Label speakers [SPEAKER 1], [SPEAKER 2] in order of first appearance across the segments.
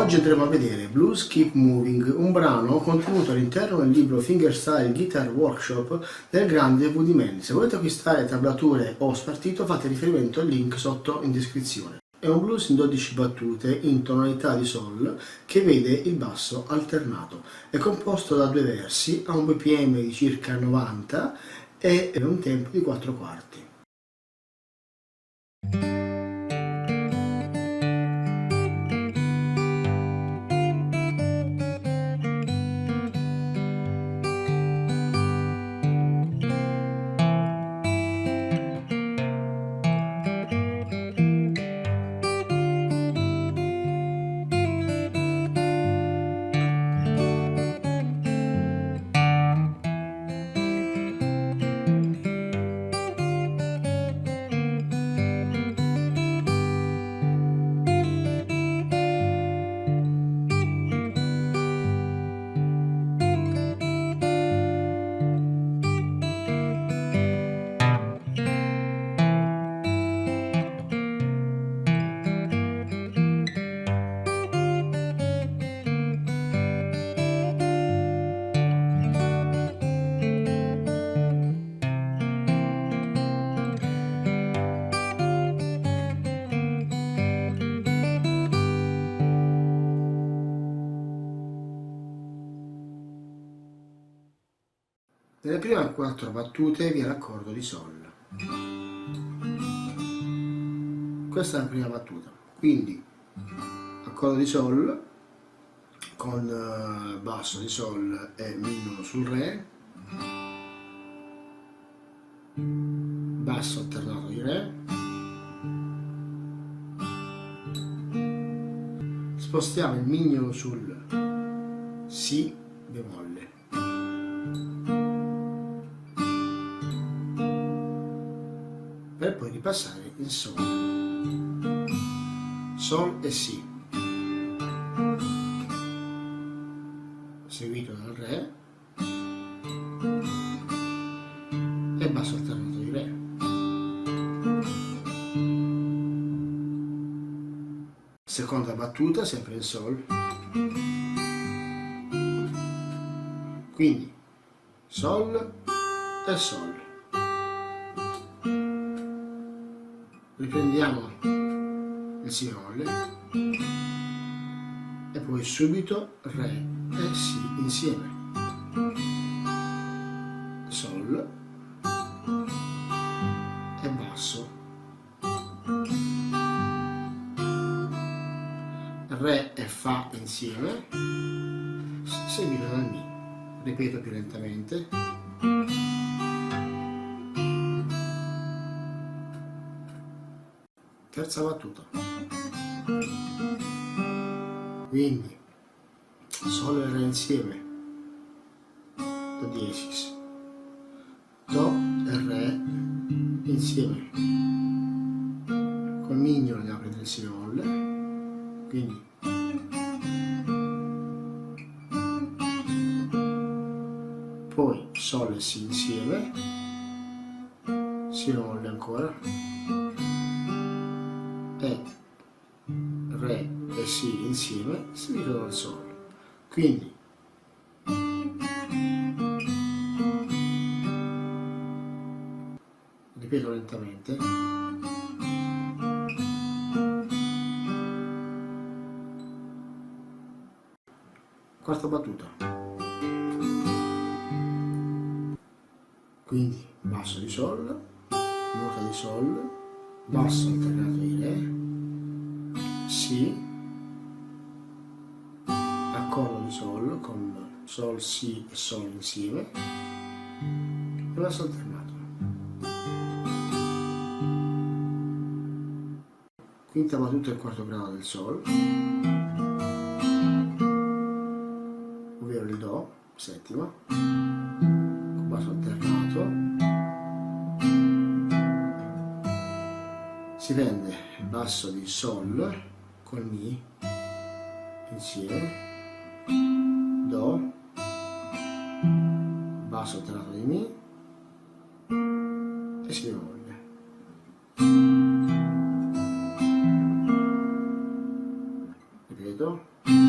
[SPEAKER 1] Oggi andremo a vedere Blues Keep Moving, un brano contenuto all'interno del libro Fingerstyle Guitar Workshop del grande Woody Mann. Se volete acquistare tablature o spartito fate riferimento al link sotto in descrizione. È un blues in 12 battute in tonalità di sol che vede il basso alternato. È composto da 2 versi a un bpm di circa 90 e un tempo di 4 quarti. Nelle prime 4 battute vi è l'accordo di sol. Questa è la prima battuta, quindi accordo di sol con basso di sol e mi sul re, basso alternato di re, spostiamo il mignolo sul si bemolle, per poi ripassare in sol, sol e si, seguito dal re e basso alternato di re. Seconda battuta sempre in sol, quindi sol e sol. Riprendiamo il si bemolle e poi subito re e si insieme, sol e basso, re e fa insieme, seguito dal mi. Ripeto più lentamente. Terza battuta, quindi sol e re insieme, do diesis, do e re insieme, col mignolo andiamo a prendere il si bemolle, quindi poi sol e si insieme, si bemolle ancora, e re e si insieme seguito dal sol, quindi ripeto lentamente. Quarta battuta, quindi basso di sol, nota di sol, basso alternato di re, si, accordo di sol con sol, si e sol insieme e basso alternato. Quinta battuta il quarto grado del sol, ovvero il do, settima, con basso alternato, si prende il basso di sol col mi insieme, do, basso alternato di mi e si bemolle. Ripeto.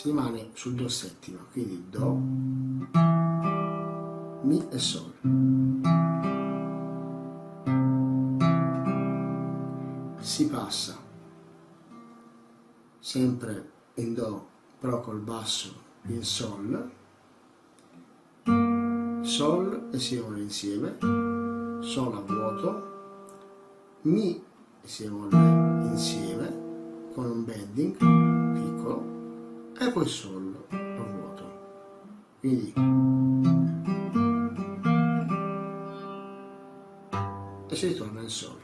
[SPEAKER 1] si rimane sul do settima, quindi do, mi e sol. Si passa sempre in do, però col basso in sol, sol e si molle insieme, sol a vuoto, mi e si molle insieme con un bending piccolo e poi sol a vuoto. Quindi e si ritorna in sol.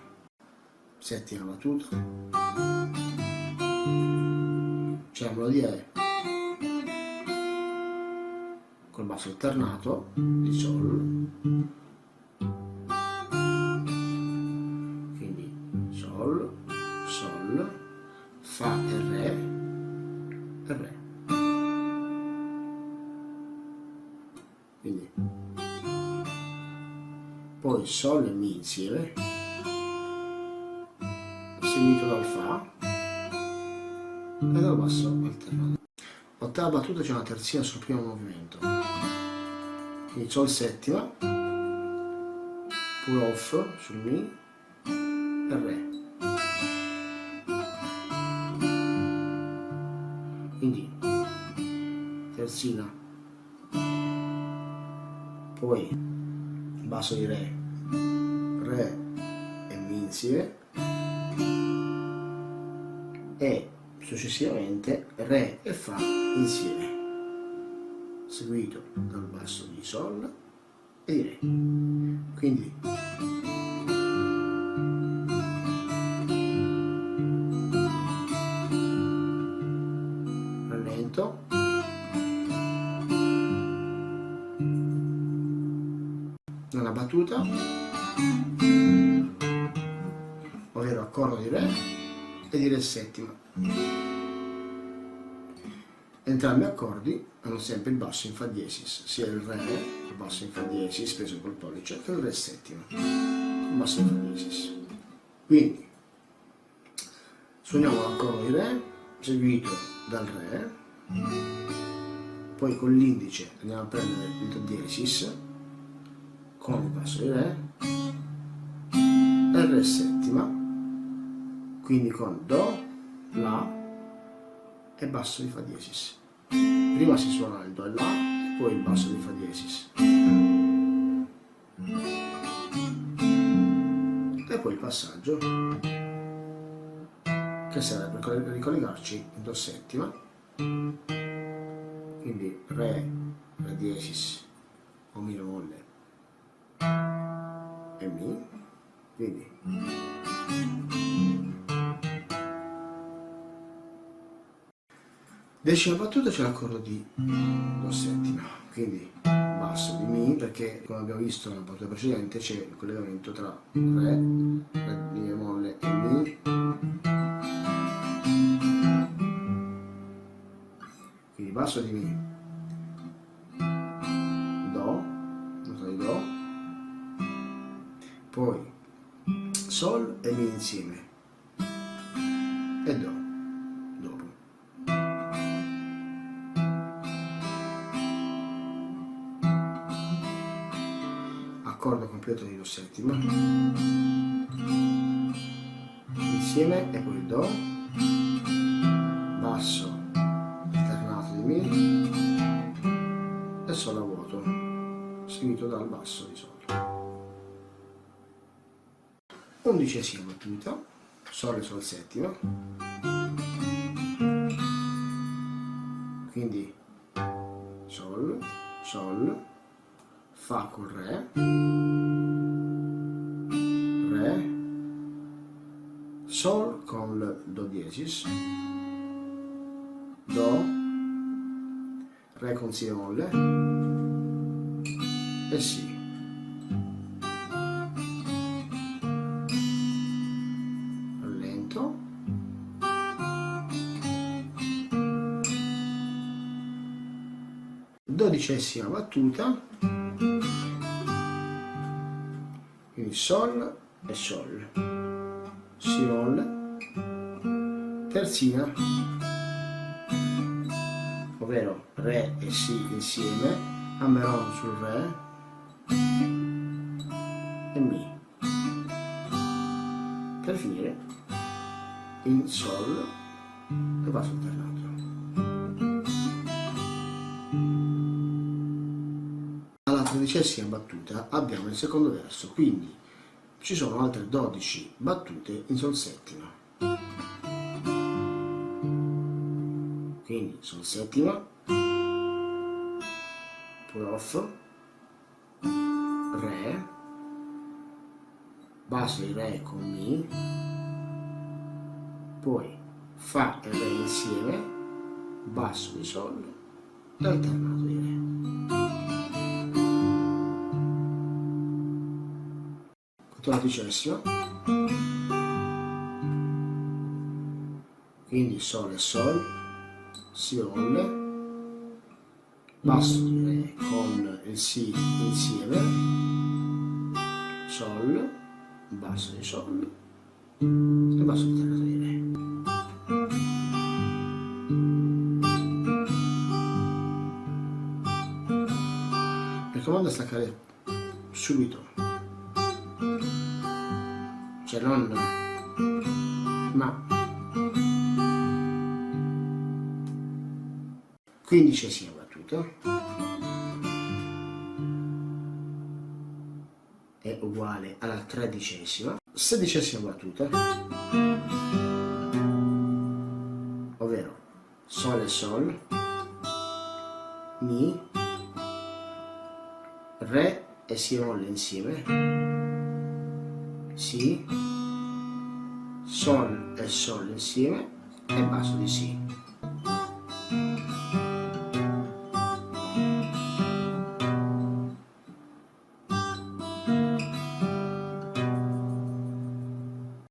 [SPEAKER 1] Settima battuta, c'è la melodia è col basso alternato di sol, quindi sol, sol, fa e re, quindi poi sol e mi insieme, seguito dal fa e dal basso alternato. Ottava battuta c'è una terzina sul primo movimento, quindi sol settima, pull off sul mi e re, quindi terzina, poi basso di re, re e mi insieme e successivamente re e fa insieme, seguito dal basso di sol e di re. Quindi rallento, nella battuta, ovvero accordo di re e di re settima. Entrambi gli accordi hanno sempre il basso in fa diesis, sia il re, il basso in fa diesis preso col pollice, che il re settima, il basso in fa diesis. Quindi suoniamo l'accordo di re, seguito dal re, poi con l'indice andiamo a prendere il do diesis, con il basso di re, e il re settima, quindi con do, la e basso di fa diesis. Prima si suona il do e la e poi il basso di fa diesis e poi il passaggio che serve per ricollegarci in do settima, quindi re, re diesis o mi molle e mi, quindi decima battuta c'è l'accordo di do settima, quindi basso di mi, perché come abbiamo visto nella battuta precedente c'è il collegamento tra re, re mi bemolle e mi, quindi basso di mi, do, nota di do, poi sol e mi insieme e do dopo. Accordo completo di do settima insieme e poi do, basso alternato di mi e sol a vuoto seguito dal basso di sol. Undicesima battuta, sol e sol settima, quindi sol, sol, fa con re, re, sol con il do diesis, do, re con si bemolle e si. Rallento, dodicesima battuta, quindi sol e sol, si molle, terzina, ovvero Re e Si insieme, hammer-on sul Re e Mi, per finire in Sol e basso alternato. Alla 13ª battuta abbiamo il secondo verso, quindi ci sono altre 12 battute in Sol settima. Quindi Sol settima, poi Off, Re, basso di Re con Mi, poi Fa e Re insieme, basso di Sol e alternato di Re. Quattordicesima, quindi Sol e Sol, Si Olle, basso di Re con il Si insieme, Sol, basso di Sol e basso alternato di Re. Mi raccomando a staccare subito, cioè non ma. 15ª battuta è uguale alla 13ª. 16ª battuta, ovvero Sol e Sol, Mi, Re e Si molle insieme, Si, Sol e Sol insieme e basso di Si.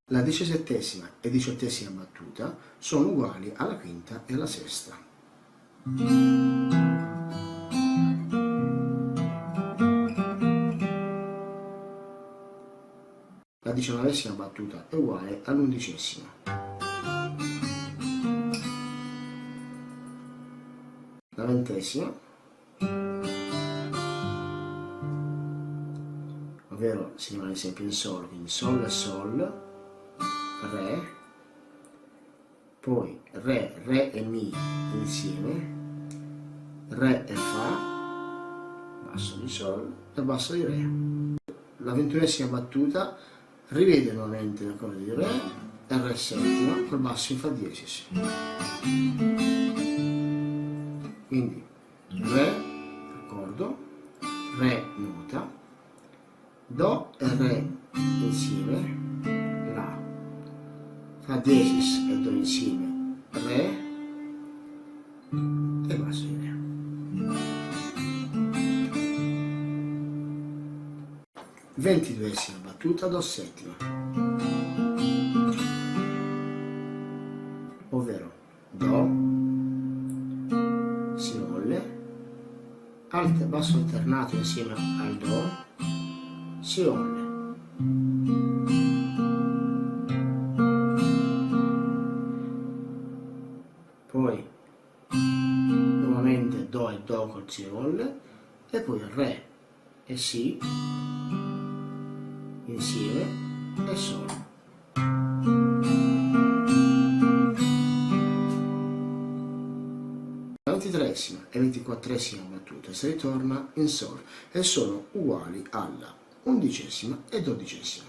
[SPEAKER 1] La 17ª e 18ª battuta sono uguali alla quinta e alla sesta. La 19ª battuta è uguale all'11ª. La 20ª, ovvero si rimane sempre in Sol, quindi Sol e Sol, Re, poi Re, Re e Mi insieme, Re e Fa, basso di Sol e basso di Re. La 21ª battuta rivede nuovamente l'accordo di Re e Re settima col basso in Fa diesis. Quindi Re, accordo, Re nota, Do e Re insieme, La, Fa diesis e Do insieme, Re e basso di Re. Ventiduesima battuta, Do settima, ovvero Do, Si molle, alto e basso alternato insieme al Do, Si molle. Poi nuovamente Do e Do col Si molle e poi Re e Si insieme e Sol. La 23ª e 24ª battuta si ritorna in Sol e sono uguali alla 11ª e 12ª.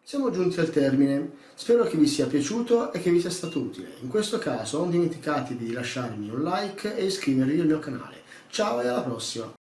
[SPEAKER 1] Siamo giunti al termine, spero che vi sia piaciuto e che vi sia stato utile. In questo caso non dimenticatevi di lasciarmi un like e iscrivervi al mio canale. Ciao e alla prossima!